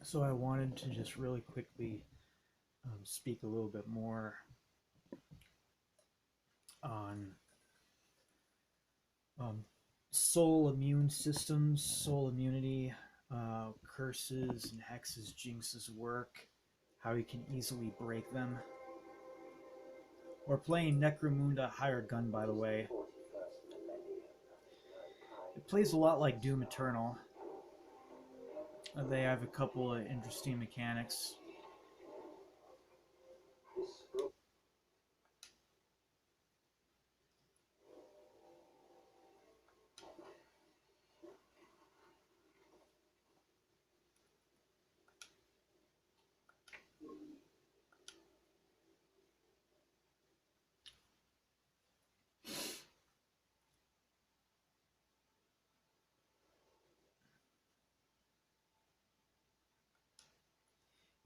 So I wanted to just really quickly speak a little bit more on um, soul immune systems, soul immunity, curses and hexes, jinxes work, how you can easily break them. We're playing Necromunda Hired Gun, by the way. It plays a lot like Doom Eternal. They have a couple of interesting mechanics.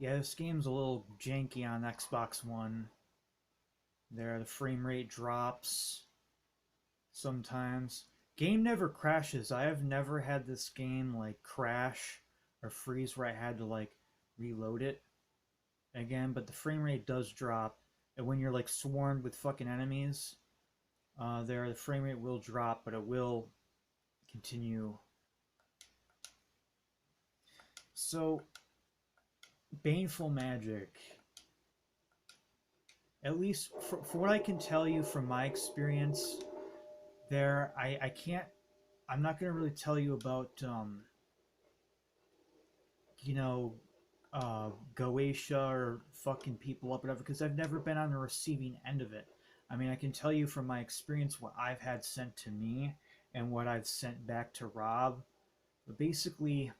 Yeah, this game's a little janky on Xbox One. The frame rate drops sometimes. Game never crashes. I have never had this game like crash or freeze where I had to like reload it again, but the frame rate does drop. And when you're like swarmed with fucking enemies, the frame rate will drop, but it will continue. So, Baneful Magic. At least for what I can tell you from my experience, I can't. I'm not gonna really tell you about you know Goetia or fucking people up, whatever, because I've never been on the receiving end of it. I mean, I can tell you from my experience what I've had sent to me and what I've sent back to Rob. But basically,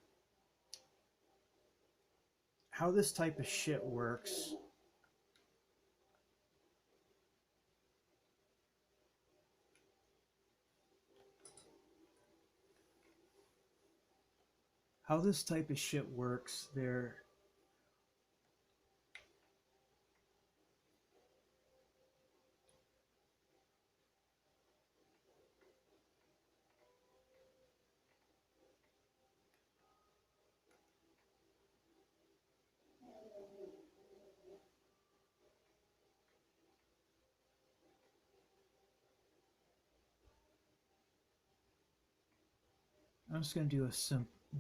how this type of shit works. How this type of shit works, I'm just gonna do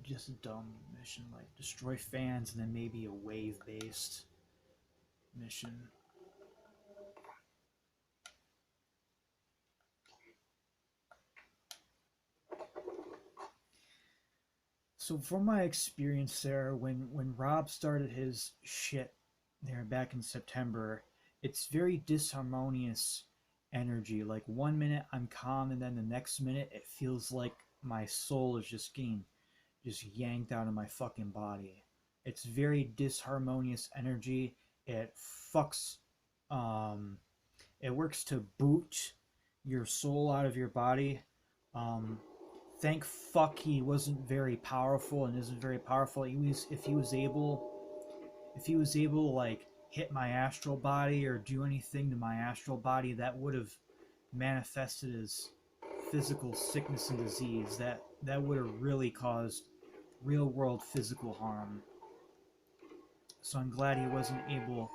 just a dumb mission like destroy fans and then maybe a wave-based mission. So from my experience there, when Rob started his shit there back in September, it's very disharmonious energy. Like 1 minute I'm calm, and then the next minute it feels like my soul is just yanked out of my fucking body. It's very disharmonious energy. It fucks. Um, it works to boot your soul out of your body. Um, Thank fuck he wasn't very powerful and isn't very powerful. If he was able to like hit my astral body or do anything to my astral body, that would have manifested as physical sickness and disease. That would have really caused real world physical harm. So I'm glad he wasn't able.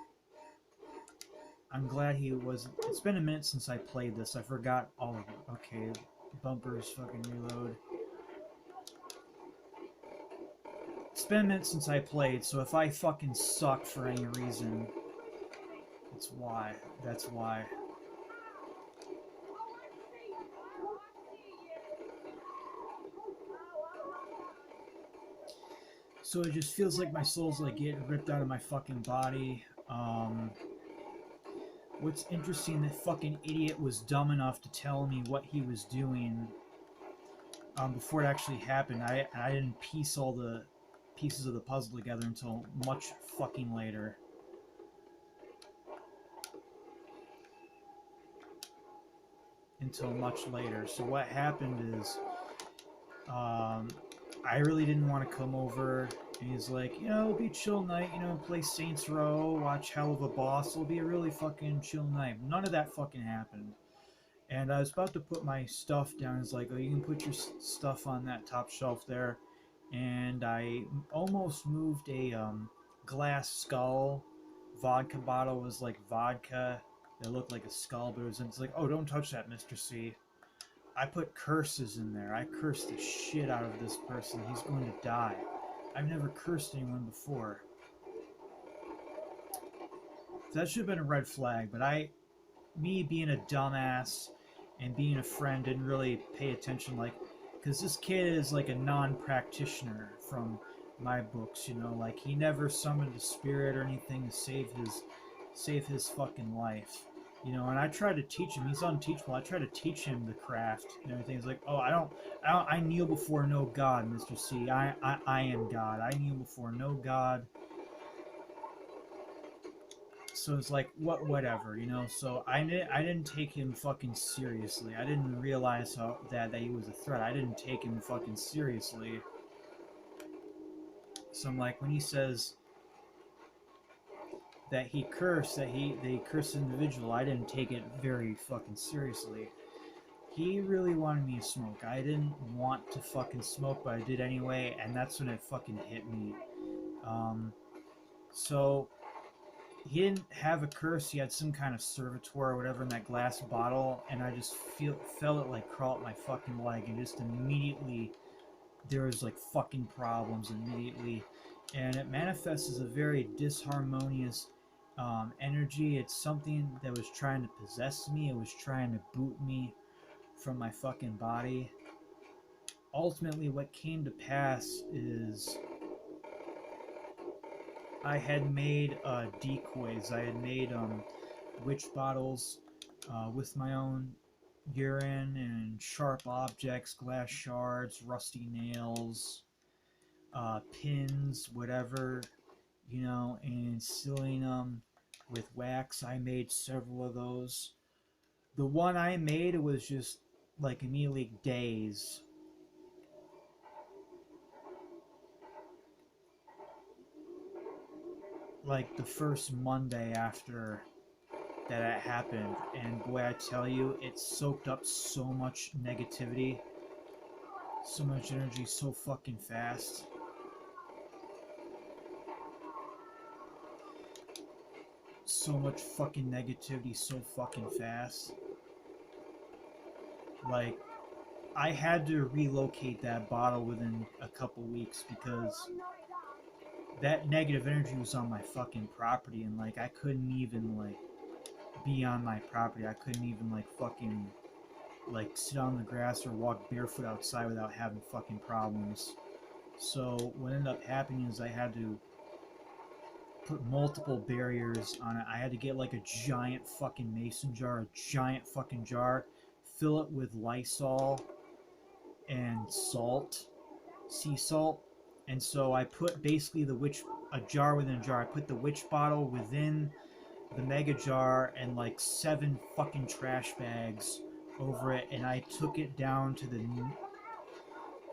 I'm glad he was. It's been a minute since I played this. I forgot all of it. Okay, bumpers, fucking reload. It's been a minute since I played, so if I fucking suck for any reason, it's why. That's why. So it just feels like my soul's like getting ripped out of my fucking body. What's interesting, that fucking idiot was dumb enough to tell me what he was doing before it actually happened. I didn't piece all the pieces of the puzzle together until much fucking later. So what happened is, I really didn't want to come over. And he's like, it'll be a chill night, play Saints Row, watch Hell of a Boss. It'll be a really fucking chill night. None of that fucking happened. And I was about to put my stuff down. He's like, oh, you can put your stuff on that top shelf there. and I almost moved a glass skull. Vodka bottle was like vodka that looked like a skull, but it's like, oh, don't touch that, Mr. C. I put curses in there. I cursed the shit out of this person. He's going to die. I've never cursed anyone before. So that should have been a red flag, but me being a dumbass and being a friend didn't really pay attention, like, because this kid is like a non-practitioner from my books, you know, like he never summoned a spirit or anything to save his fucking life, you know. And I tried to teach him. He's unteachable. I tried to teach him the craft and everything. He's like, oh, I kneel before no god, Mr. C. I am God. I kneel before no god. So it's like, whatever, you know. So I didn't take him fucking seriously. I didn't realize that he was a threat. I didn't take him fucking seriously. So I'm like, when he says that he cursed, that they cursed an individual, I didn't take it very fucking seriously. He really wanted me to smoke. I didn't want to fucking smoke, but I did anyway, and that's when it fucking hit me. Um, so he didn't have a curse. He had some kind of servitor or whatever in that glass bottle, and I just felt it like crawl up my fucking leg, and just immediately there was like fucking problems immediately, and it manifests as a very disharmonious energy. It's something that was trying to possess me. It was trying to boot me from my fucking body. Ultimately, what came to pass is I had made decoys. I had made witch bottles with my own urine and sharp objects, glass shards, rusty nails, pins, whatever, you know, and sealing them with wax. I made several of those. The one I made was just like immediately days. Like the first Monday after that it happened, and boy, I tell you, it soaked up so much negativity, so much energy, so fucking fast. So much fucking negativity, so fucking fast. Like, I had to relocate that bottle within a couple weeks because that negative energy was on my fucking property, and like I couldn't even like be on my property. I couldn't even like fucking like sit on the grass or walk barefoot outside without having fucking problems. So what ended up happening is I had to put multiple barriers on it. I had to get like a giant fucking mason jar, a giant fucking jar, fill it with Lysol and salt, sea salt. And so I put basically a jar within a jar. I put the witch bottle within the mega jar and like 7 fucking trash bags over it, and I took it down to the.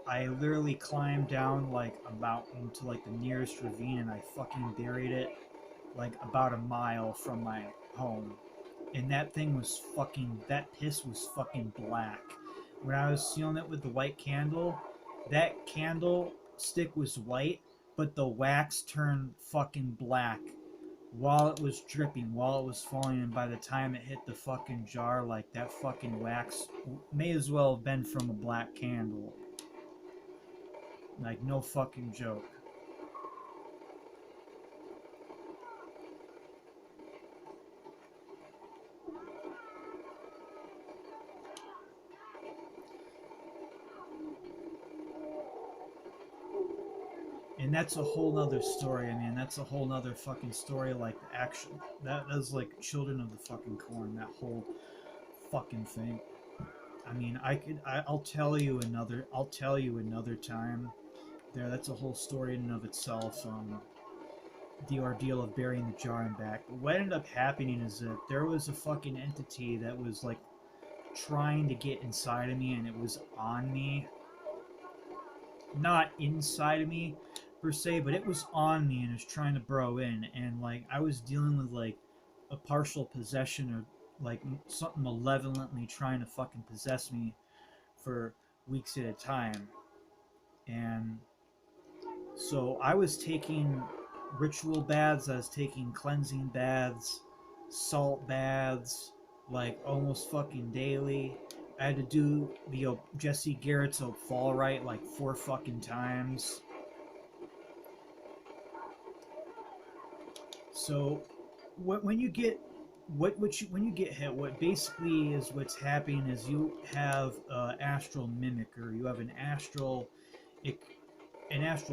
I literally climbed down like a mountain to like the nearest ravine, and I fucking buried it like about a mile from my home. And that thing was fucking. That piss was fucking black. When I was sealing it with the white candle, that candle stick was white, but the wax turned fucking black while it was dripping, while it was falling, and by the time it hit the fucking jar, like that fucking wax may as well have been from a black candle. Like, no fucking joke. And that's a whole nother story. I mean, that's a whole nother fucking story. Like, the action. That was like Children of the fucking Corn, that whole fucking thing. I mean, I'll tell you another. I'll tell you another time. There, that's a whole story in and of itself. The ordeal of burying the jar and back. But what ended up happening is that there was a fucking entity that was like trying to get inside of me, and it was on me. Not inside of me per se, but it was on me and it was trying to burrow in. And like I was dealing with like a partial possession or like something malevolently trying to fucking possess me for weeks at a time. And So I was taking ritual baths, I was taking cleansing baths, salt baths, like almost fucking daily. I had to do the Jesse Garrett's fall right like 4 fucking times. So when you get when you get hit, what basically is what's happening is you have astral mimicker, you have an astral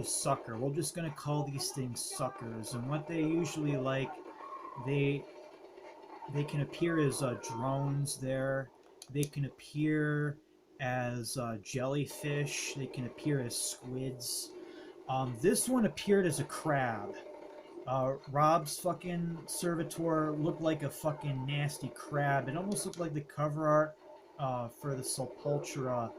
sucker. We're just gonna call these things suckers, and what they usually like, they they can appear as drones. There, they can appear as jellyfish. They can appear as squids. This one appeared as a crab. Rob's fucking servitor looked like a fucking nasty crab. It almost looked like the cover art for the Sepultura.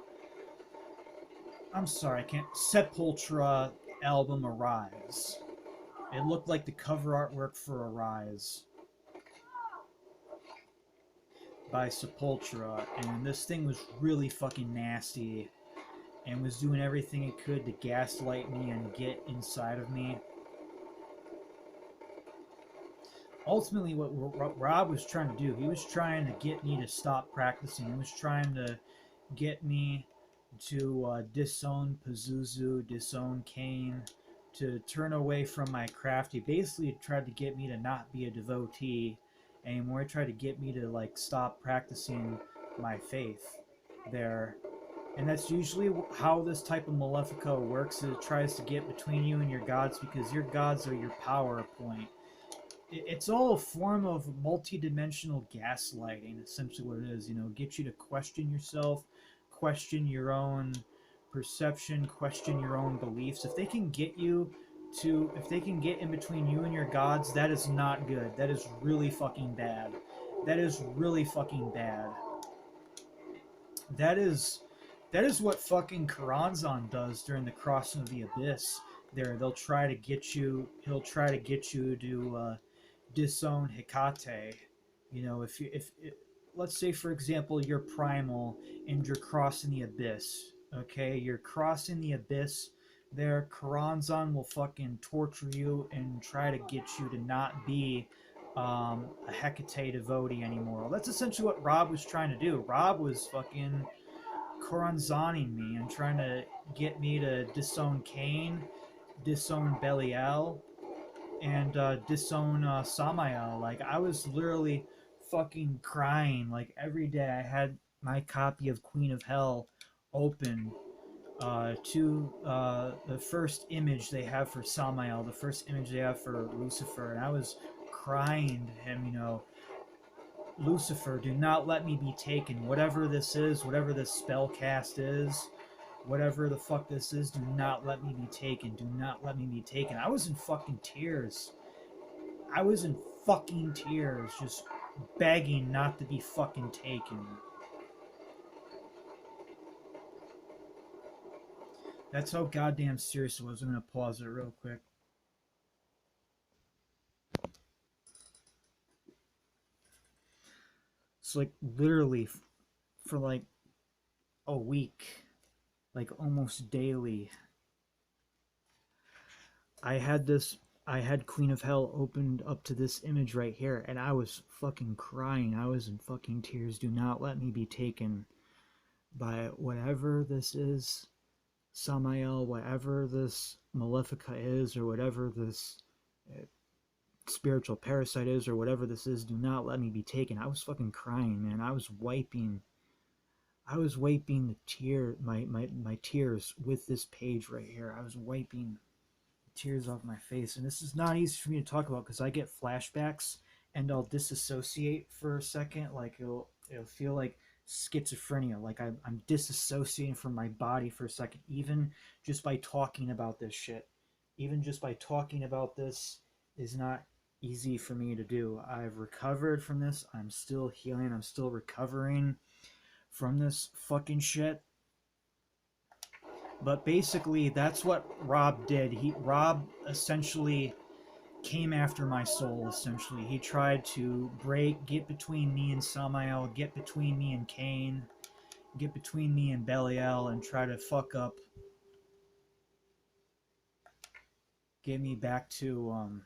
I'm sorry, I can't. Sepultura album Arise. It looked like the cover artwork for Arise by Sepultura, and this thing was really fucking nasty and was doing everything it could to gaslight me and get inside of me. Ultimately, what Rob was trying to do, he was trying to get me to stop practicing. He was trying to get me to disown Pazuzu, disown Kane, to turn away from my craft. He basically tried to get me to not be a devotee anymore. He tried to get me to like stop practicing my faith there. And that's usually how this type of Malefica works. It tries to get between you and your gods because your gods are your power point. It's all a form of multi-dimensional gaslighting, essentially what it is. You know, get you to question yourself, question your own perception, question your own beliefs. If they can get you to, if they can get in between you and your gods, that is not good. That is really fucking bad. That is really fucking bad. That is that is what fucking Karanzan does during the crossing of the abyss. There, they'll try to get you. He'll try to get you to disown Hecate. You know, if let's say for example you're primal and you're crossing the abyss. Okay, you're crossing the abyss. There, Karanzan will fucking torture you and try to get you to not be a Hecate devotee anymore. That's essentially what Rob was trying to do. Rob was fucking Karanzaning me and trying to get me to disown Cain, disown Belial, and disown Samael. Like I was literally fucking crying. Like every day, I had my copy of Queen of Hell open to the first image they have for Samael, the first image they have for Lucifer, and I was crying to him. You know, Lucifer, do not let me be taken. Whatever this is, whatever this spell cast is, whatever the fuck this is, do not let me be taken. Do not let me be taken. I was in fucking tears. I was in fucking tears, just begging not to be fucking taken. That's how goddamn serious it was. I'm gonna pause it real quick. It's like literally for like a week, like almost daily, I had this. I had Queen of Hell opened up to this image right here, and I was fucking crying. I was in fucking tears. Do not let me be taken by whatever this is, Samael, whatever this Malefica is, or whatever this uh, spiritual parasite is, or whatever this is. Do not let me be taken. I was fucking crying, man. I was wiping the my tears with this page right here. I was wiping tears off my face, and this is not easy for me to talk about because I get flashbacks and I'll disassociate for a second. Like it'll feel like schizophrenia, like I'm disassociating from my body for a second, even just by talking about this shit. Even just by talking about this is not easy for me to do. I've recovered from this. I'm still healing. I'm still recovering from this fucking shit. But basically, that's what Rob did. Rob essentially came after my soul. Essentially, he tried to get between me and Samael, get between me and Cain, get between me and Belial, and try to fuck up get me back to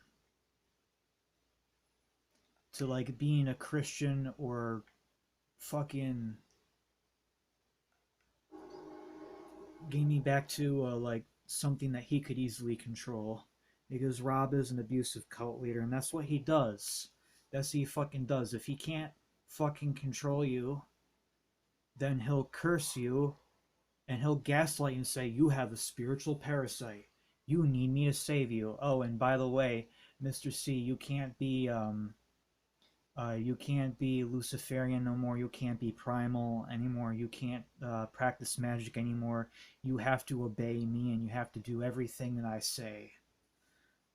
like being a Christian or fucking get me back to like something that he could easily control. Because Rob is an abusive cult leader, and that's what he does. That's what he fucking does. If he can't fucking control you, then he'll curse you and he'll gaslight you and say, "You have a spiritual parasite. You need me to save you. Oh, and by the way, Mr. C, you can't be Luciferian no more. You can't be primal anymore. You can't practice magic anymore. You have to obey me and you have to do everything that I say."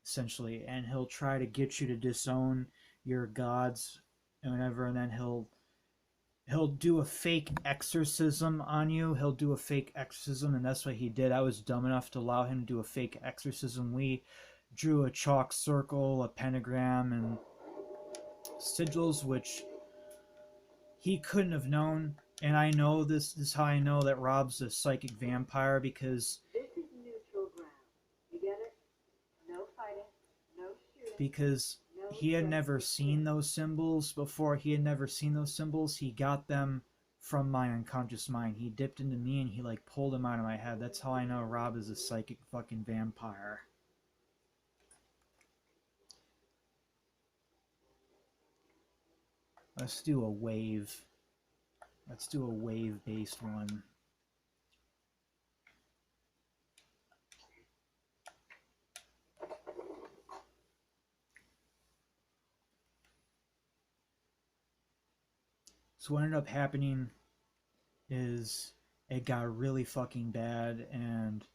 Essentially, and he'll try to get you to disown your gods and whatever, and then he'll do a fake exorcism on you. He'll do a fake exorcism, and that's what he did. I was dumb enough to allow him to do a fake exorcism. We drew a chalk circle, a pentagram, and sigils, which he couldn't have known. And I know this is how I know that Rob's a psychic vampire, because he had never seen those symbols before. He had never seen those symbols. He got them from my unconscious mind. He dipped into me and he like pulled them out of my head. That's how I know Rob is a psychic fucking vampire. Let's do a wave. Let's do a wave-based one. So what ended up happening is it got really fucking bad, and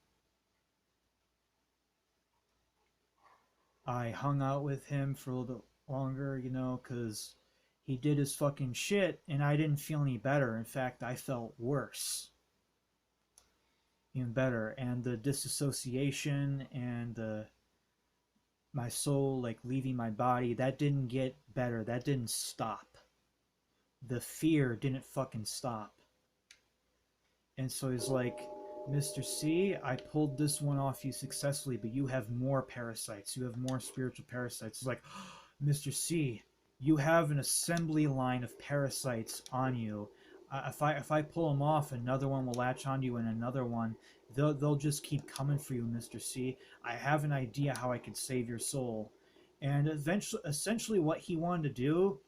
I hung out with him for a little bit longer, you know, because he did his fucking shit, and I didn't feel any better. In fact, I felt worse. Even better. And the disassociation and my soul like leaving my body, that didn't get better. That didn't stop. The fear didn't fucking stop. And so he's like, "Mr. C, I pulled this one off you successfully, but you have more parasites. You have more spiritual parasites." It's like, "Mr. C, you have an assembly line of parasites on you. If I pull them off, another one will latch onto you, and another one. They'll just keep coming for you, Mr. C. I have an idea how I could save your soul." And essentially, what he wanted to do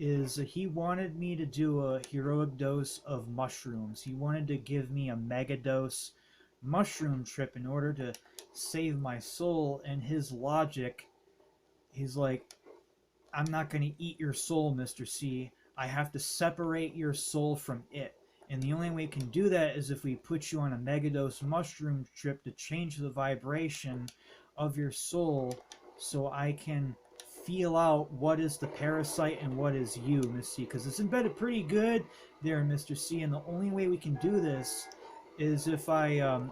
is he wanted me to do a heroic dose of mushrooms. He wanted to give me a mega dose mushroom trip in order to save my soul. And his logic, he's like, "I'm not going to eat your soul, Mr. C. I have to separate your soul from it. And the only way we can do that is if we put you on a megadose mushroom trip to change the vibration of your soul so I can feel out what is the parasite and what is you, Miss C. Because it's embedded pretty good there, Mr. C. And the only way we can do this is if I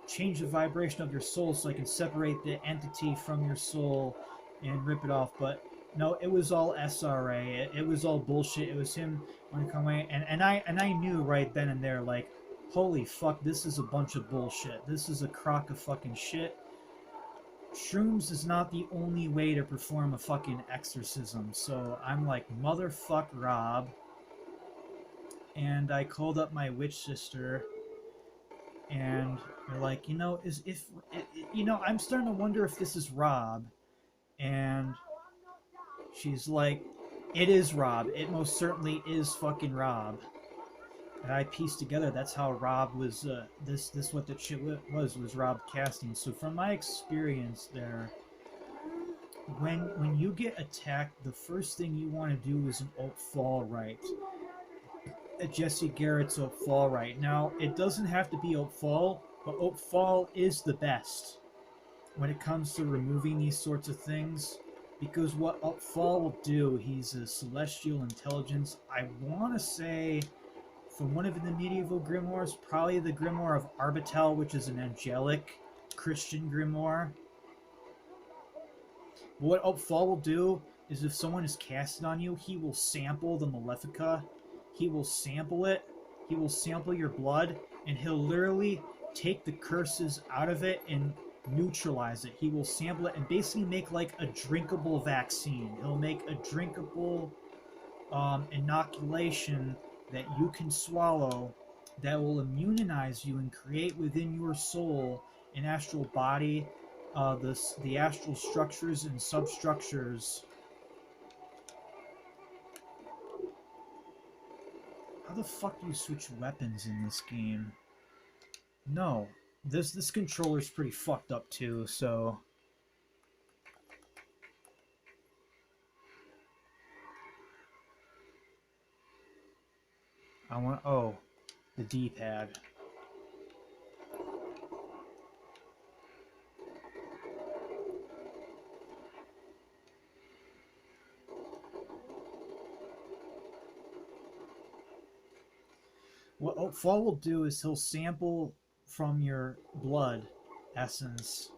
change the vibration of your soul so I can separate the entity from your soul and rip it off." But no, it was all SRA. It was all bullshit. It was him wanting to come away, and I knew right then and there, like, holy fuck, this is a bunch of bullshit. This is a crock of fucking shit. Shrooms is not the only way to perform a fucking exorcism. So I'm like, motherfuck Rob. And I called up my witch sister, and they're like, I'm starting to wonder if this is Rob. And she's like, "It is Rob. It most certainly is fucking Rob." And I pieced together that's how Rob was. This what that shit was Rob casting. So from my experience there, when you get attacked, the first thing you want to do is an Oak Fall right. Jesse Garrett's Oak Fall right. Now it doesn't have to be Oak Fall, but Oak Fall is the best when it comes to removing these sorts of things. Because what Oak Fall will do, he's a celestial intelligence. I want to say, from one of the medieval grimoires, probably the grimoire of Arbitel, which is an angelic Christian grimoire. But what Oak Fall will do is if someone is casted on you, he will sample the Malefica. He will sample it. He will sample your blood, and he'll literally take the curses out of it and neutralize it. He will sample it and basically make like a drinkable vaccine. He'll make a drinkable inoculation that you can swallow that will immunize you and create within your soul an astral body, the astral structures and substructures. How the fuck do you switch weapons in this game? No, this controller's pretty fucked up too. So I want the D-pad. What Fall will do is he'll sample from your blood essence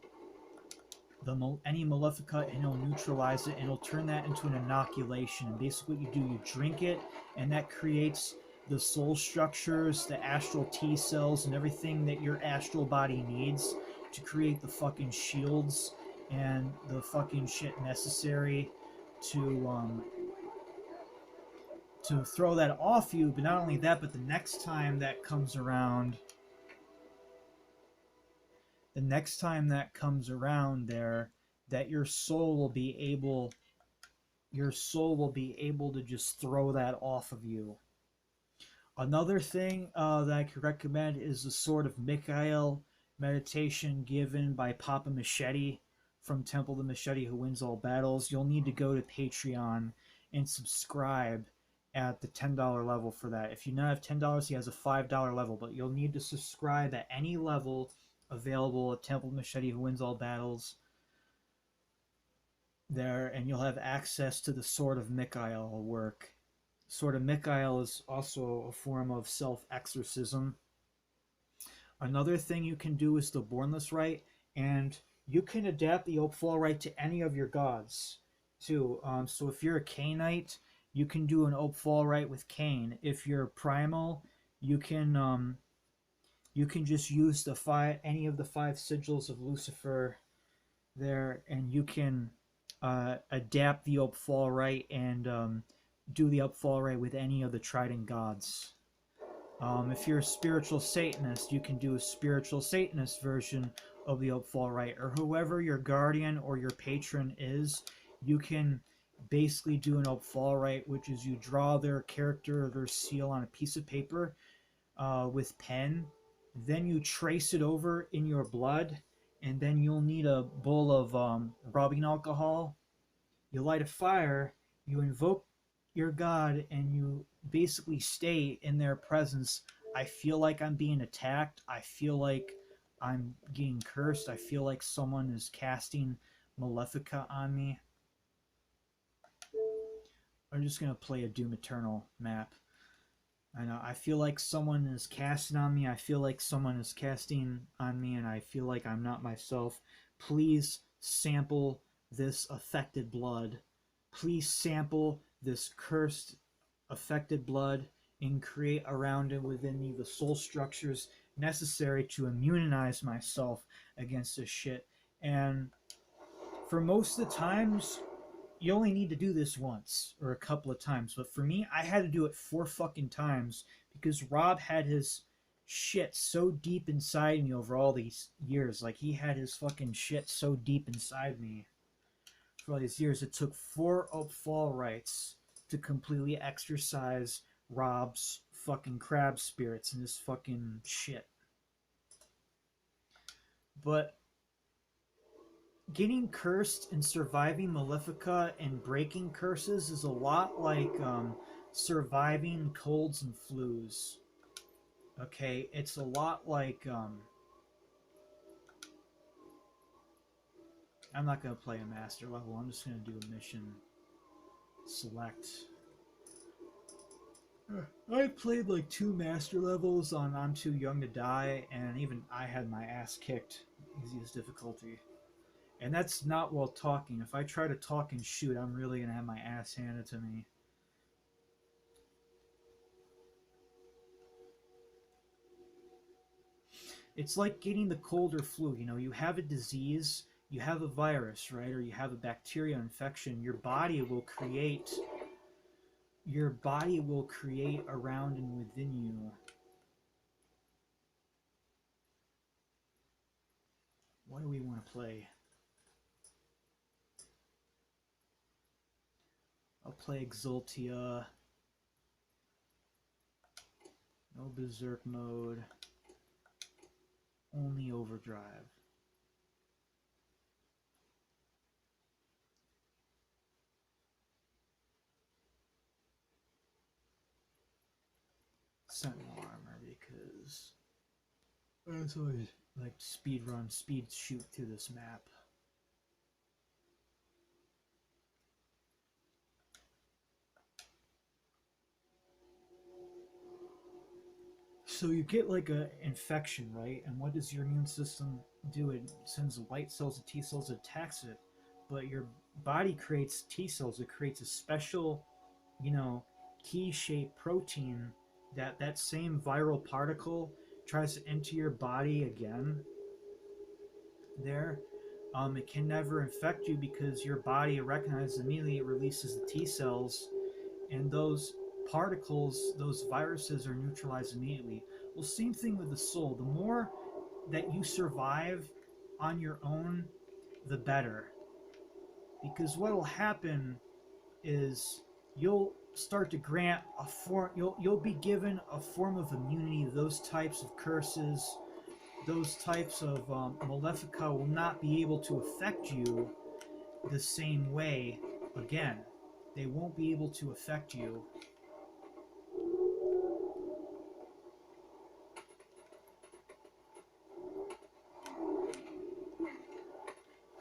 any Malefica, and he'll neutralize it, and he'll turn that into an inoculation. And basically what you do, you drink it, and that creates the soul structures, the astral T cells, and everything that your astral body needs to create the fucking shields and the fucking shit necessary to throw that off you. But not only that, but the next time that comes around, there, that your soul will be able to just throw that off of you. Another thing that I could recommend is the Sword of Michael meditation given by Papa Machete from Temple of the Machete Who Wins All Battles. You'll need to go to Patreon and subscribe at the $10 level for that. If you not have $10, he has a $5 level, but you'll need to subscribe at any level available at Temple of Machete Who Wins All Battles there, and you'll have access to the Sword of Michael work. Sword of Michael is also a form of self-exorcism. Another thing you can do is the Bornless Rite, and you can adapt the Opal Rite to any of your gods too. So if you're a Cainite, you can do an Opal Rite with Cain. If you're primal, you can just use any of the 5 sigils of Lucifer there, and you can adapt the Opal Rite and do the Opal Rite with any of the Trident gods. If you're a spiritual Satanist, you can do a spiritual Satanist version of the Opal Rite, or whoever your guardian or your patron is, you can basically do an Opal Rite, which is you draw their character or their seal on a piece of paper with pen. Then you trace it over in your blood, and then you'll need a bowl of rubbing alcohol. You light a fire, you invoke your god, and you basically stay in their presence. I feel like I'm being attacked. I feel like I'm getting cursed. I feel like someone is casting Malefica on me. I'm just going to play a Doom Eternal map. I know. I feel like someone is casting on me. I feel like someone is casting on me, and I feel like I'm not myself. Please sample this affected blood. Please sample this cursed, affected blood and create around it within me the soul structures necessary to immunize myself against this shit. And for most of the times, you only need to do this once or a couple of times. But for me, I had to do it 4 fucking times because Rob had his shit so deep inside me over all these years. Like, he had his fucking shit so deep inside me for all these years. It took 4 Opal Rites to completely exorcise Rob's fucking crab spirits and his fucking shit. But getting cursed and surviving Malefica and breaking curses is a lot like surviving colds and flus. Okay, it's a lot like I'm not going to play a master level. I'm just going to do a mission select. I played like 2 master levels on I'm Too Young to Die, and even I had my ass kicked. Easiest difficulty. And that's not while talking. If I try to talk and shoot, I'm really going to have my ass handed to me. It's like getting the cold or flu. You know, you have a disease, you have a virus, right? Or you have a bacteria infection. Your body will create around and within you. What do we want to play? I'll play Exultia. No Berserk mode. Only Overdrive. Sentinel armor because that's always like speed run, speed shoot through this map. So you get like a infection, right? And what does your immune system do? It sends white cells and T cells, attacks it, but your body creates T cells. It creates a special, you know, key-shaped protein that same viral particle tries to enter your body again. There, it can never infect you because your body recognizes immediately. It releases the T cells, and those particles, those viruses, are neutralized immediately. Well, same thing with the soul. The more that you survive on your own, the better. Because what will happen is you'll start to grant a form. You'll be given a form of immunity. Those types of curses, those types of malefica will not be able to affect you the same way again. They won't be able to affect you.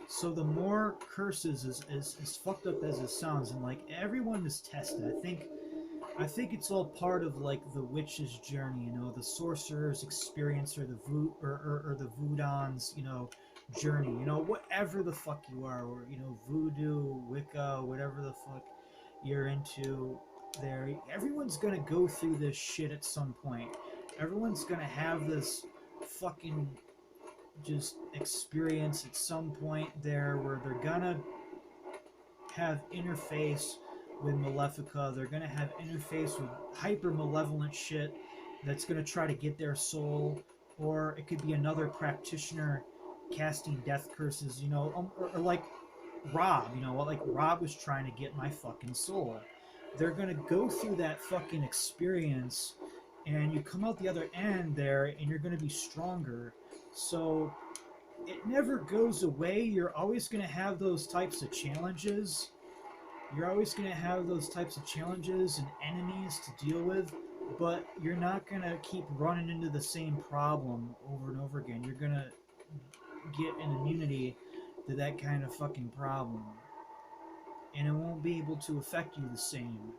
So the more curses, as fucked up as it sounds, and like everyone is tested. I think it's all part of like the witch's journey, you know, the sorcerer's experience, or or the voodon's, you know, journey, you know, whatever the fuck you are, or you know, voodoo, Wicca, whatever the fuck you're into. There, everyone's gonna go through this shit at some point. Everyone's gonna have this fucking just experience at some point there where they're gonna have interface with Malefica. They're gonna have interface with hyper malevolent shit that's gonna try to get their soul, or it could be another practitioner casting death curses, you know, or like Rob, you know, like Rob was trying to get my fucking soul. They're gonna go through that fucking experience, and you come out the other end there, and you're gonna be stronger. So it never goes away. You're always going to have those types of challenges. You're always going to have those types of challenges and enemies to deal with, but you're not going to keep running into the same problem over and over again. You're going to get an immunity to that kind of fucking problem, and it won't be able to affect you the same.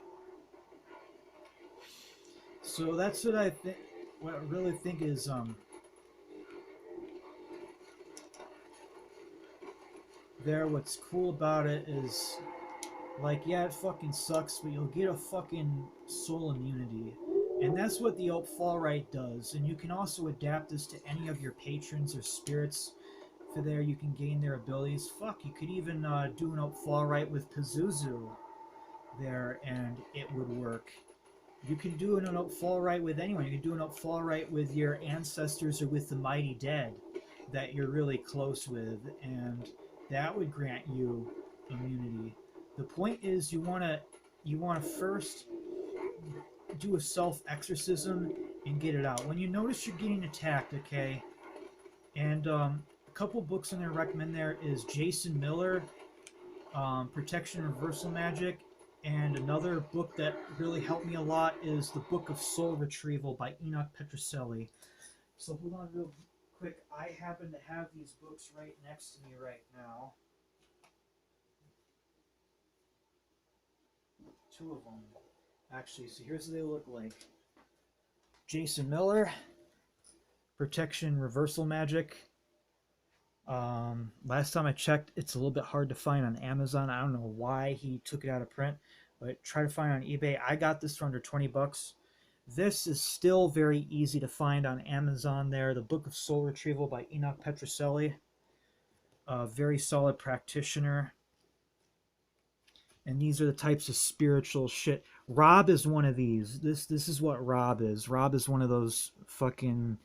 So that's what I think. What I really think is what's cool about it is, like, yeah, it fucking sucks, but you'll get a fucking soul immunity. And that's what the Fall Right does. And you can also adapt this to any of your patrons or spirits. For there, you can gain their abilities. Fuck, you could even do an Fall Right with Pazuzu there, and it would work. You can do an Fall Right with anyone. You can do an Fall Right with your ancestors or with the mighty dead that you're really close with, and that would grant you immunity. The point is, you want to first do a self exorcism and get it out. When you notice you're getting attacked, okay, and a couple books I'm going to recommend there is Jason Miller, Protection Reversal Magic, and another book that really helped me a lot is the Book of Soul Retrieval by Enoch Petrocelli. So hold on real quick. I happen to have these books right next to me right now. Two of them, actually. So here's what they look like. Jason Miller, Protection Reversal Magic. Last time I checked, it's a little bit hard to find on Amazon. I don't know why he took it out of print, but try to find it on eBay. I got this for under $20. This is still very easy to find on Amazon there. The Book of Soul Retrieval by Enoch Petrocelli. A very solid practitioner. And these are the types of spiritual shit. Rob is one of these. This is what Rob is. Rob is one of those fucking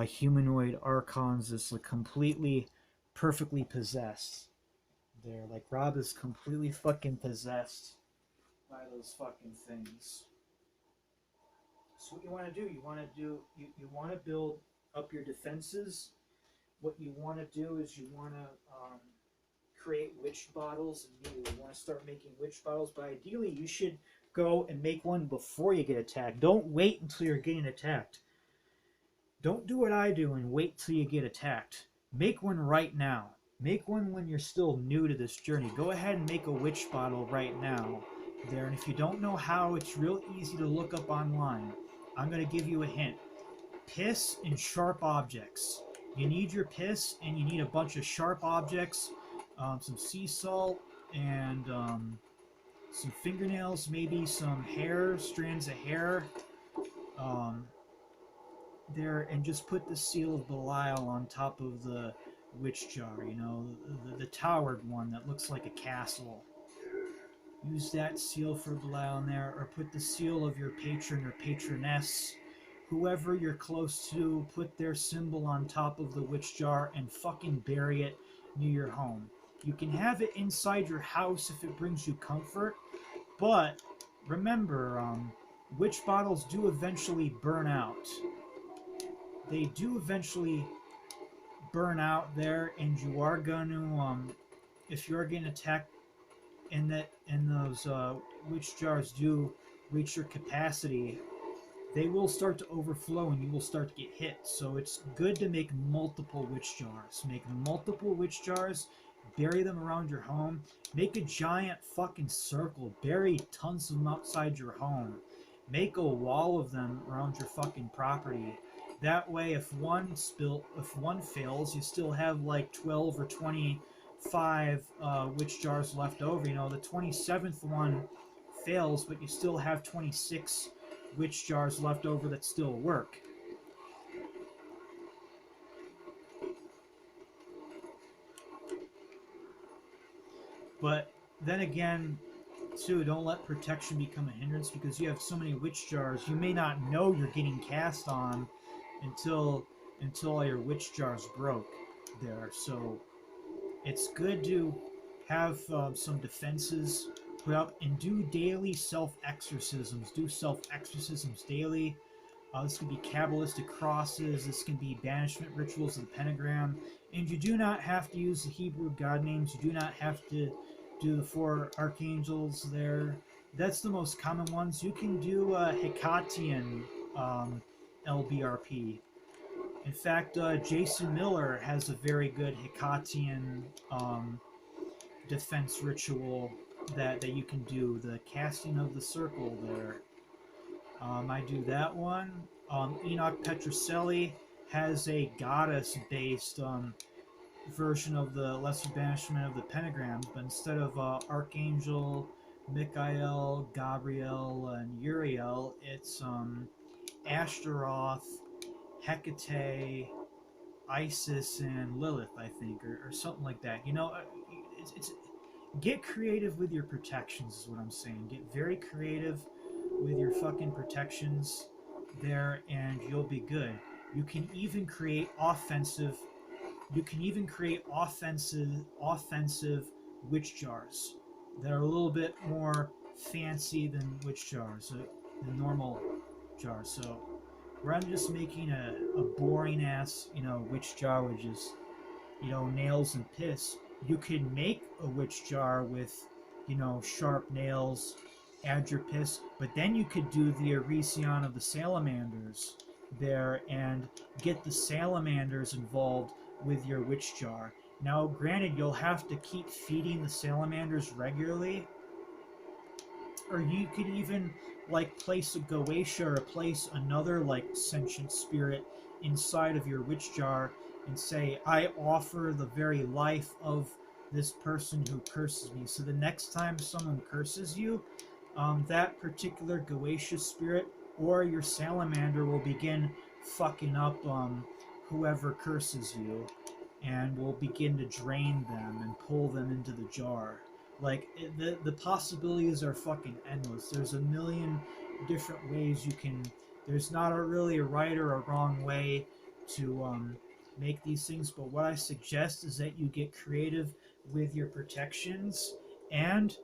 humanoid archons that's like completely, perfectly possessed. There, like Rob is completely fucking possessed by those fucking things. So what you want to do, you want to build up your defenses. What you want to do is you want to create witch bottles immediately. You want to start making witch bottles, but ideally you should go and make one before you get attacked. Don't wait until you're getting attacked. Don't do what I do and wait till you get attacked. Make one right now. Make one when you're still new to this journey. Go ahead and make a witch bottle right now. There, and if you don't know how, it's real easy to look up online. I'm going to give you a hint. Piss and sharp objects. You need your piss and you need a bunch of sharp objects, some sea salt, and some fingernails, maybe some hair, strands of hair. There, and just put the seal of Belial on top of the witch jar, you know, the towered one that looks like a castle. Use that seal for Belial in there, or put the seal of your patron or patroness, whoever you're close to, put their symbol on top of the witch jar and fucking bury it near your home. You can have it inside your house if it brings you comfort, but remember, witch bottles do eventually burn out. They do eventually burn out there, and you are going to, if you are getting attacked, and those witch jars do reach your capacity, they will start to overflow and you will start to get hit. So it's good to make multiple witch jars. Make multiple witch jars, bury them around your home, make a giant fucking circle, bury tons of them outside your home, make a wall of them around your fucking property. That way, if one fails, you still have like 12 or 25 witch jars left over. You know, the 27th one fails, but you still have 26 witch jars left over that still work. But then again, too, don't let protection become a hindrance, because you have so many witch jars, you may not know you're getting cast on until all your witch jars broke there. So it's good to have some defenses put up, and do daily self-exorcisms. Do self-exorcisms daily. This can be Kabbalistic crosses. This can be banishment rituals of the pentagram. And you do not have to use the Hebrew God names. You do not have to do the 4 archangels there. That's the most common ones. You can do Hecatian LBRP. In fact, Jason Miller has a very good Hecatian defense ritual that you can do. The casting of the circle there. I do that one. Enoch Petrocelli has a goddess-based version of the Lesser Banishment of the Pentagrams, but instead of Archangel, Michael, Gabriel, and Uriel, it's Ashtaroth, Hecate, Isis, and Lilith, I think, or something like that. You know, it's get creative with your protections is what I'm saying. Get very creative with your fucking protections there, and you'll be good. You can even create offensive witch jars that are a little bit more fancy than witch jars, than normal jars. So rather than just making a boring ass, you know, witch jar with just, you know, nails and piss, you could make a witch jar with, you know, sharp nails, add your piss, but then you could do the Eresion of the salamanders there and get the salamanders involved with your witch jar. Now, granted, you'll have to keep feeding the salamanders regularly, or you could even like place a Goetia or place another like sentient spirit inside of your witch jar and say, I offer the very life of this person who curses me. So the next time someone curses you, that particular Goetia spirit or your salamander will begin fucking up whoever curses you, and will begin to drain them and pull them into the jar. Like the possibilities are fucking endless. There's a million different ways you can. There's not really a right or a wrong way to make these things, but what I suggest is that you get creative with your protections, and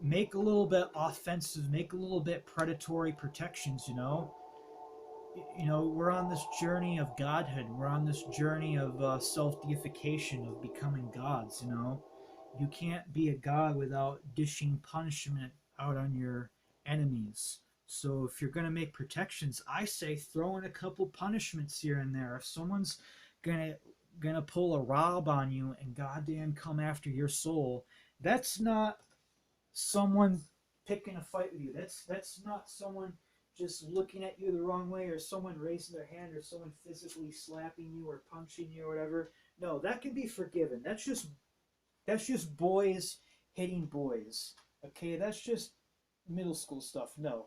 make a little bit offensive, make a little bit predatory protections. We're on this journey of godhood. We're on this journey of self-deification, of becoming gods. You can't be a god without dishing punishment out on your enemies. So if you're gonna make protections, I say throw in a couple punishments here and there. If someone's gonna pull a rob on you and goddamn come after your soul, that's not someone picking a fight with you. That's not someone just looking at you the wrong way, or someone raising their hand, or someone physically slapping you or punching you or whatever. No, that can be forgiven. That's just boys hitting boys. Okay, that's just middle school stuff. No.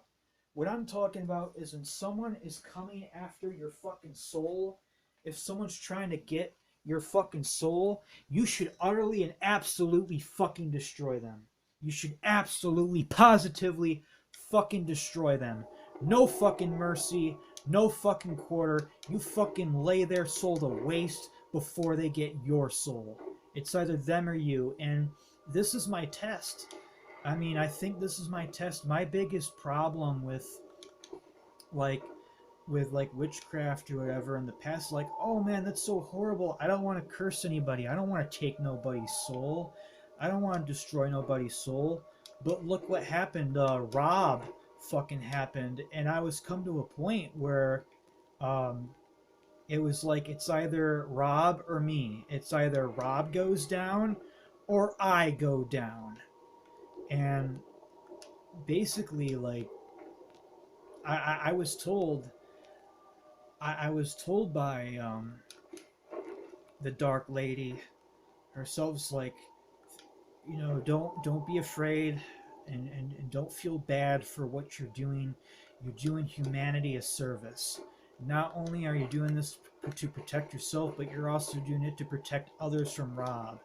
What I'm talking about is when someone is coming after your fucking soul, if someone's trying to get your fucking soul, you should utterly and absolutely fucking destroy them. You should absolutely, positively fucking destroy them. No fucking mercy, no fucking quarter. You fucking lay their soul to waste before they get your soul. It's either them or you, and this is my test. I think this is my test. My biggest problem like with witchcraft or whatever in the past, like, oh man, that's so horrible. I don't want to curse anybody. I don't want to take nobody's soul. I don't want to destroy nobody's soul. But look what happened. Rob fucking happened, and I was come to a point where it was like it's either Rob or me. It's either Rob goes down or I go down. And basically, like, I was told I was told by the Dark Lady herself, like, don't be afraid, and don't feel bad for what you're doing. You're doing humanity a service. Not only are you doing this to protect yourself, but you're also doing it to protect others from Rob.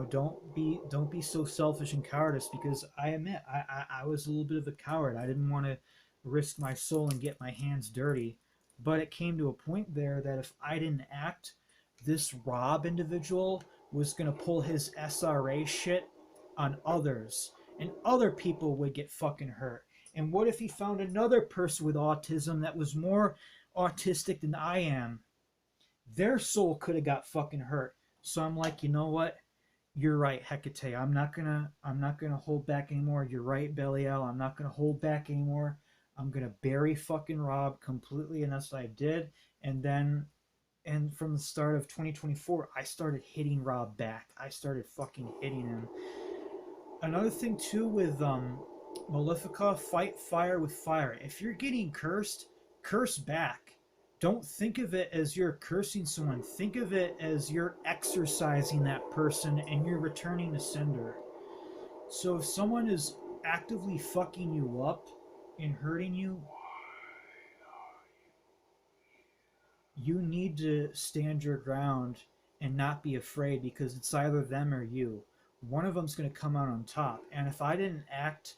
Don't be so selfish and cowardice, because I admit I was a little bit of a coward. I didn't want to risk my soul and get my hands dirty. But it came to a point there that if I didn't act, this Rob individual was going to pull his SRA shit on others, and other people would get fucking hurt. And what if he found another person with autism that was more autistic than I am? Their soul could have got fucking hurt. So I'm like, you know what? You're right, Hecate. I'm not gonna hold back anymore. You're right, Belial. I'm not gonna hold back anymore. I'm gonna bury fucking Rob completely, and that's what I did. And from the start of 2024, I started hitting Rob back. I started fucking hitting him. Another thing too with Malefica, fight fire with fire. If you're getting cursed, curse back. Don't think of it as you're cursing someone. Think of it as you're exorcising that person and you're returning to sender. So if someone is actively fucking you up and hurting you, you need to stand your ground and not be afraid, because it's either them or you. One of them's going to come out on top. And if I didn't act,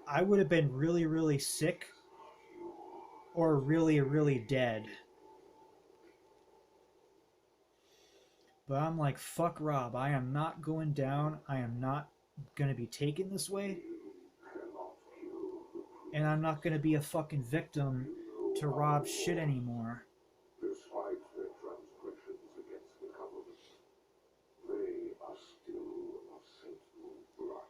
I would have been really, really sick or really, really dead. But I'm like, fuck Rob. I am not going down. I am not going to be taken this way. And I'm not going to be a fucking victim to Rob's shit anymore. Despite their transgressions against the covenant, they are still of sentinel blood.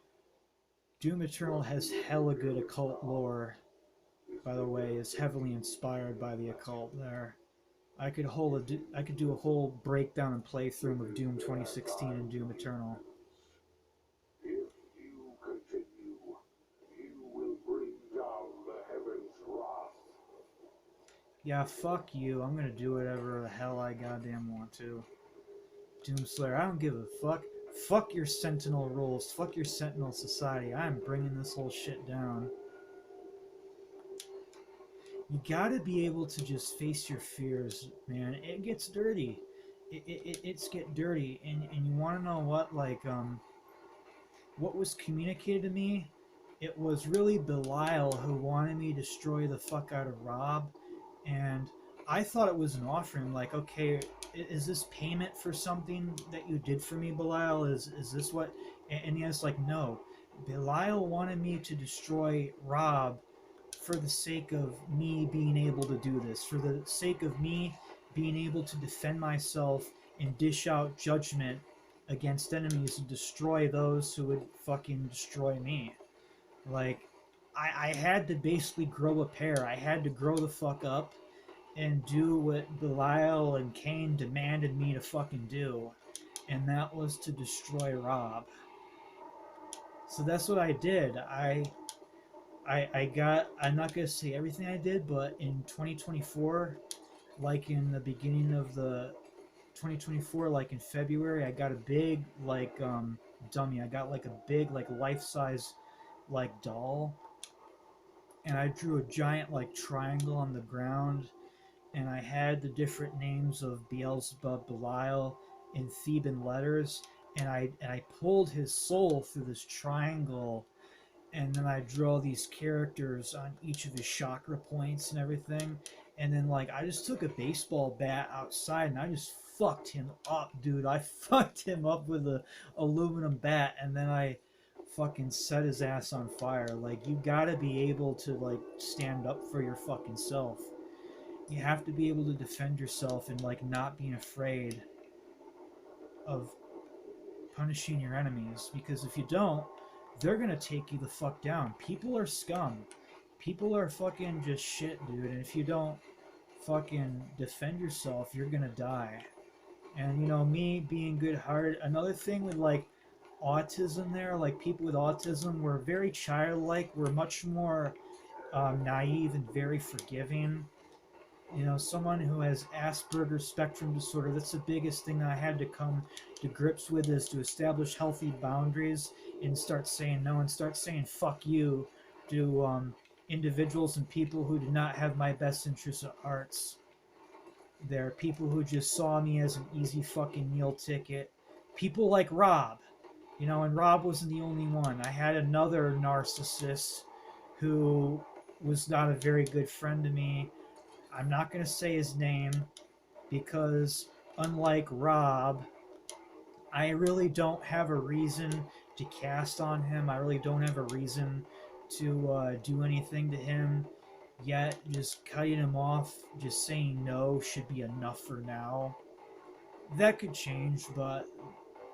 Doom Eternal has hella good occult lore, by the way. Is heavily inspired by the occult there. I could do a whole breakdown and playthrough of Doom 2016 and Doom Eternal. If you continue, you will bring down the heavens' wrath. Yeah, fuck you. I'm gonna do whatever the hell I goddamn want to. Doomslayer, I don't give a fuck. Fuck your Sentinel rules. Fuck your Sentinel society. I'm bringing this whole shit down. You gotta be able to just face your fears, man. It gets dirty. It's get dirty, and you want to know what? Like, what was communicated to me, it was really Belial who wanted me to destroy the fuck out of Rob, and I thought it was an offering. Like, okay, is this payment for something that you did for me, Belial? Is this what? And he was like, no. Belial wanted me to destroy Rob for the sake of me being able to do this, for the sake of me being able to defend myself and dish out judgment against enemies and destroy those who would fucking destroy me. Like, I had to basically grow a pair. I had to grow the fuck up and do what Belial and Cain demanded me to fucking do, and that was to destroy Rob. So that's what I did. I got, I'm not gonna say everything I did, but in 2024, like in the beginning of the 2024, like in February, I got a big like dummy. I got like a big like life size like doll, and I drew a giant like triangle on the ground, and I had the different names of Beelzebub, Belial in Theban letters, and I pulled his soul through this triangle, and then I draw these characters on each of his chakra points and everything. And then like I just took a baseball bat outside and I just fucked him up, dude. I fucked him up with a aluminum bat, and then I fucking set his ass on fire. Like, you gotta be able to like stand up for your fucking self. You have to be able to defend yourself and like not being afraid of punishing your enemies, because if you don't, they're gonna take you the fuck down. People are scum. People are fucking just shit, dude. And if you don't fucking defend yourself, you're gonna die. And me being good hearted, another thing with like autism there, like people with autism, we're very childlike, we're much more naive and very forgiving. Someone who has Asperger's spectrum disorder, that's the biggest thing that I had to come to grips with, is to establish healthy boundaries and start saying no and start saying fuck you to individuals and people who do not have my best interests at hearts. There are people who just saw me as an easy fucking meal ticket. People like Rob, and Rob wasn't the only one. I had another narcissist who was not a very good friend to me. I'm not going to say his name because, unlike Rob, I really don't have a reason to cast on him. I really don't have a reason to do anything to him. Yet, just cutting him off, just saying no should be enough for now. That could change, but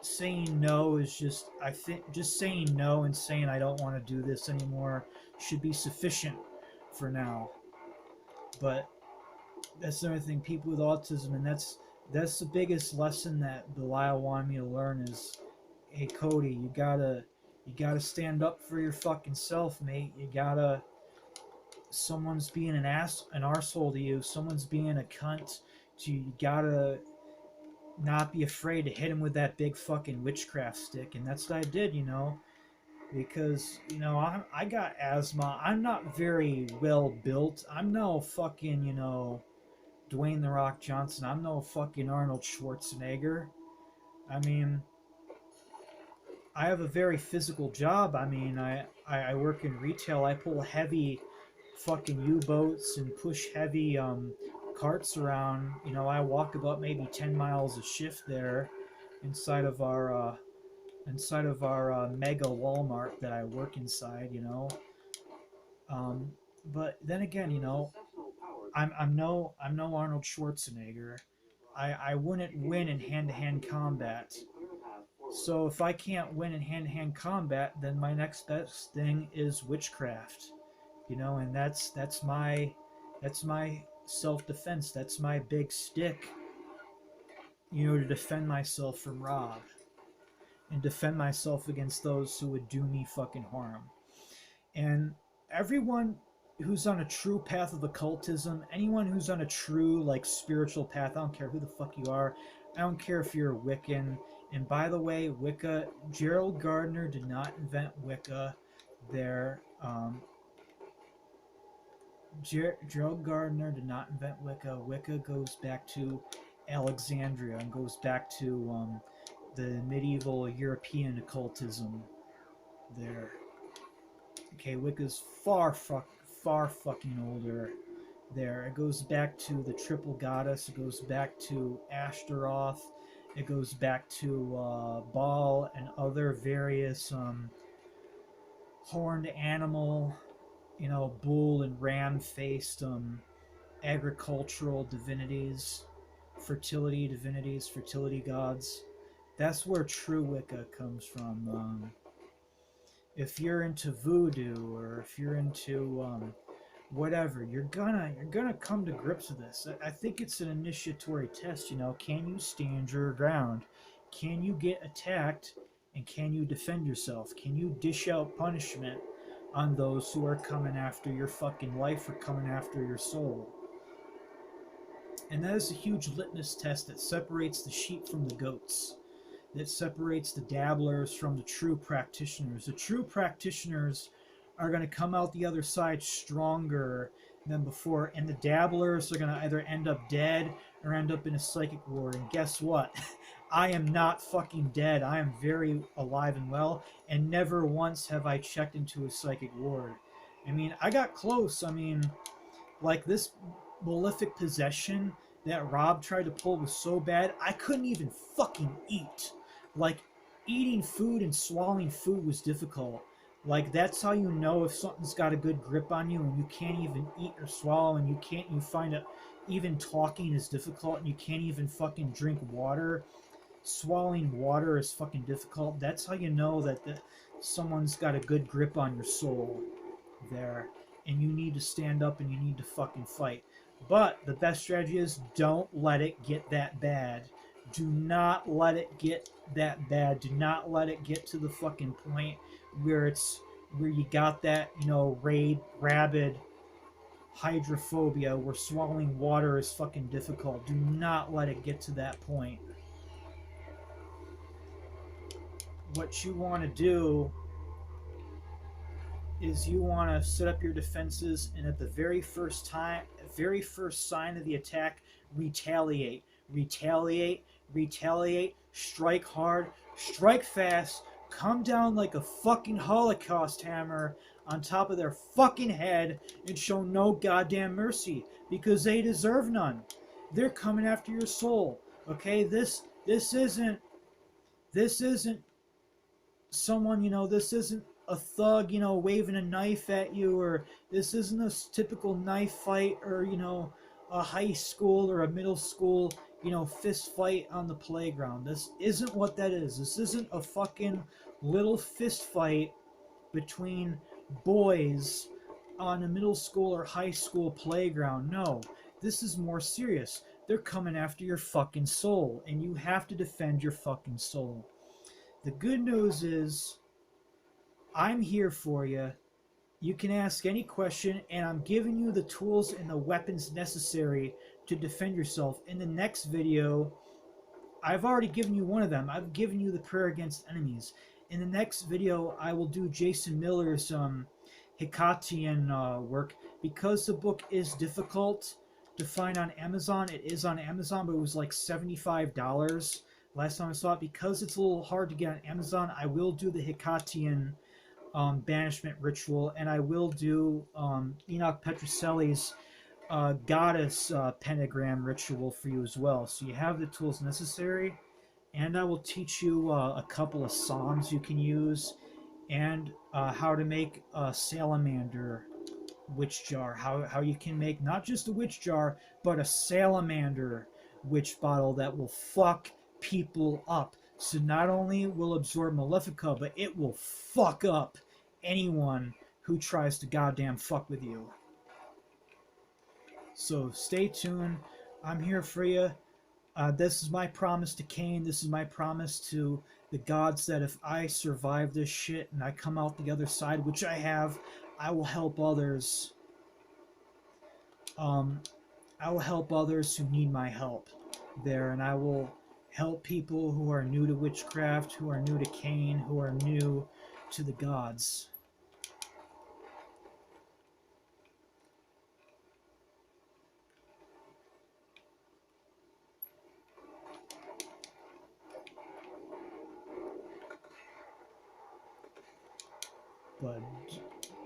saying no is just, I think, just saying no and saying I don't want to do this anymore should be sufficient for now. But that's another thing. People with autism, and that's the biggest lesson that Belial wanted me to learn is, hey Cody, you gotta stand up for your fucking self, mate. You gotta. Someone's being an arsehole to you. Someone's being a cunt to you. You gotta not be afraid to hit him with that big fucking witchcraft stick, and that's what I did, because I got asthma. I'm not very well built. I'm no fucking Dwayne the Rock Johnson. I'm no fucking Arnold Schwarzenegger. I mean, I have a very physical job. I mean, I work in retail. I pull heavy fucking U-boats and push heavy carts around. I walk about maybe 10 miles a shift there inside of our mega Walmart that I work inside. Um, but then again, I'm no Arnold Schwarzenegger. I wouldn't win in hand to hand combat. So if I can't win in hand to hand combat, then my next best thing is witchcraft. And that's my self defense. That's my big stick. To defend myself from Rob and defend myself against those who would do me fucking harm. And everyone who's on a true path of occultism, anyone who's on a true like spiritual path, I don't care who the fuck you are. I don't care if you're a Wiccan. And by the way, Wicca, Gerald Gardner did not invent Wicca. There, Gerald Gardner did not invent Wicca. Wicca goes back to Alexandria and goes back to the medieval European occultism there. Okay, Wicca's far fucking older there. It goes back to the triple goddess. It goes back to Ashtaroth. It goes back to Baal and other various horned animal, bull and ram faced agricultural divinities, fertility gods. That's where true Wicca comes from. If you're into voodoo or if you're into whatever, you're gonna come to grips with this. I think it's an initiatory test. Can you stand your ground? Can you get attacked? And can you defend yourself? Can you dish out punishment on those who are coming after your fucking life or coming after your soul? And that is a huge litmus test that separates the sheep from the goats, that separates the dabblers from the true practitioners. The true practitioners are going to come out the other side stronger than before, and the dabblers are going to either end up dead or end up in a psychic ward. And guess what? I am not fucking dead. I am very alive and well, and never once have I checked into a psychic ward. I mean, I got close. I mean, like this malefic possession that Rob tried to pull was so bad, I couldn't even fucking eat. Like, eating food and swallowing food was difficult. Like, that's how you know if something's got a good grip on you and you can't even eat or swallow, and you find it even talking is difficult, and you can't even fucking drink water. Swallowing water is fucking difficult. That's how you know that someone's got a good grip on your soul there, and you need to stand up and you need to fucking fight. But the best strategy is don't let it get that bad. Do not let it get that bad. Do not let it get to the fucking point where you got that, rabid hydrophobia where swallowing water is fucking difficult. Do not let it get to that point. What you want to do is you want to set up your defenses, and at the very first sign of the attack, retaliate, strike hard, strike fast, come down like a fucking Holocaust hammer on top of their fucking head and show no goddamn mercy, because they deserve none. They're coming after your soul. Okay, this isn't someone, this isn't a thug, waving a knife at you, or this isn't a typical knife fight, or, a high school or a middle school, fist fight on the playground. This isn't what that is. This isn't a fucking little fist fight between boys on a middle school or high school playground. No, this is more serious. They're coming after your fucking soul, and you have to defend your fucking soul. The good news is I'm here for you. You can ask any question, and I'm giving you the tools and the weapons necessary to defend yourself. In the next video, I've already given you one of them. I've given you the prayer against enemies. In the next video, I will do Jason Miller's Hecatian work. Because the book is difficult to find on Amazon, it is on Amazon, but it was like $75 last time I saw it. Because it's a little hard to get on Amazon, I will do the Hecatian banishment ritual, and I will do Enoch Petrocelli's goddess pentagram ritual for you as well. So you have the tools necessary, and I will teach you a couple of psalms you can use, and how to make a salamander witch jar. How you can make not just a witch jar, but a salamander witch bottle that will fuck people up. So not only will absorb Malefica, but it will fuck up anyone who tries to goddamn fuck with you. So stay tuned. I'm here for you. This is my promise to Cain. This is my promise to the gods that if I survive this shit and I come out the other side, which I have, I will help others. I will help others who need my help there, and I will help people who are new to witchcraft, who are new to Cain, who are new to the gods. But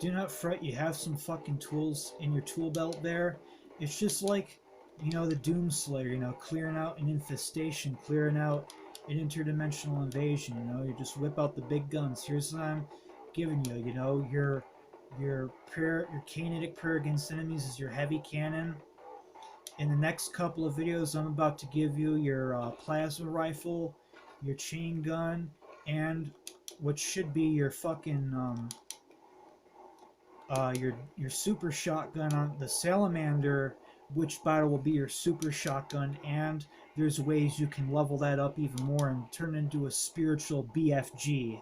do not fret, you have some fucking tools in your tool belt there. It's just like, the Doomslayer, clearing out an infestation, clearing out an interdimensional invasion, you just whip out the big guns. Here's what I'm giving you, your prayer, your kinetic prayer against enemies is your heavy cannon. In the next couple of videos, I'm about to give you your plasma rifle, your chain gun, and what should be your fucking your super shotgun on the salamander, which battle will be your super shotgun, and there's ways you can level that up even more and turn it into a spiritual BFG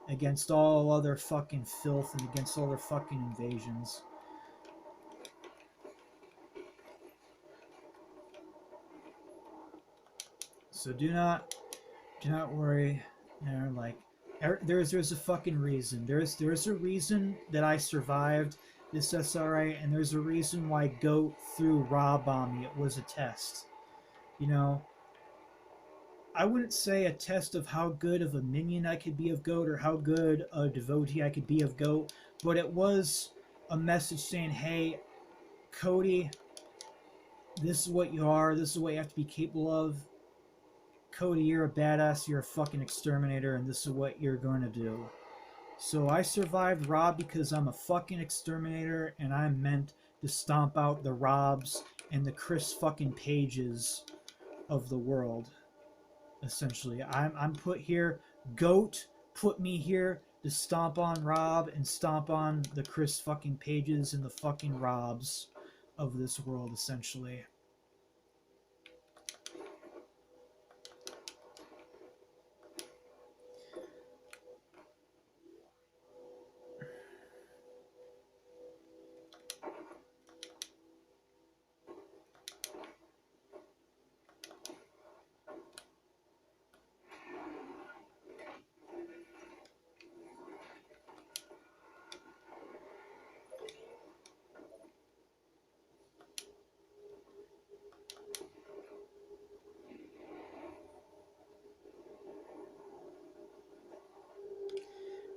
against all other fucking filth and against all their fucking invasions. So do not worry. Like there's a fucking reason. There's a reason that I survived this SRA, and there's a reason why Goat threw Rob on me. It was a test. You know, I wouldn't say a test of how good of a minion I could be of Goat or how good a devotee I could be of Goat, but it was a message saying, hey, Cody, this is what you are. This is what you have to be capable of. Cody, you're a badass. You're a fucking exterminator, and this is what you're going to do. So I survived Rob because I'm a fucking exterminator, and I'm meant to stomp out the Robs and the Chris fucking Pages of the world. Essentially, I'm put here. Goat put me here to stomp on Rob and stomp on the Chris fucking Pages and the fucking Robs of this world. Essentially.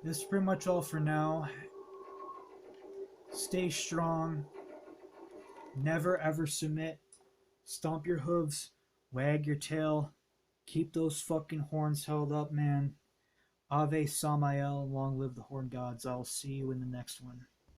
This is pretty much all for now. Stay strong. Never ever submit. Stomp your hooves. Wag your tail. Keep those fucking horns held up, man. Ave Samael. Long live the horn gods. I'll see you in the next one.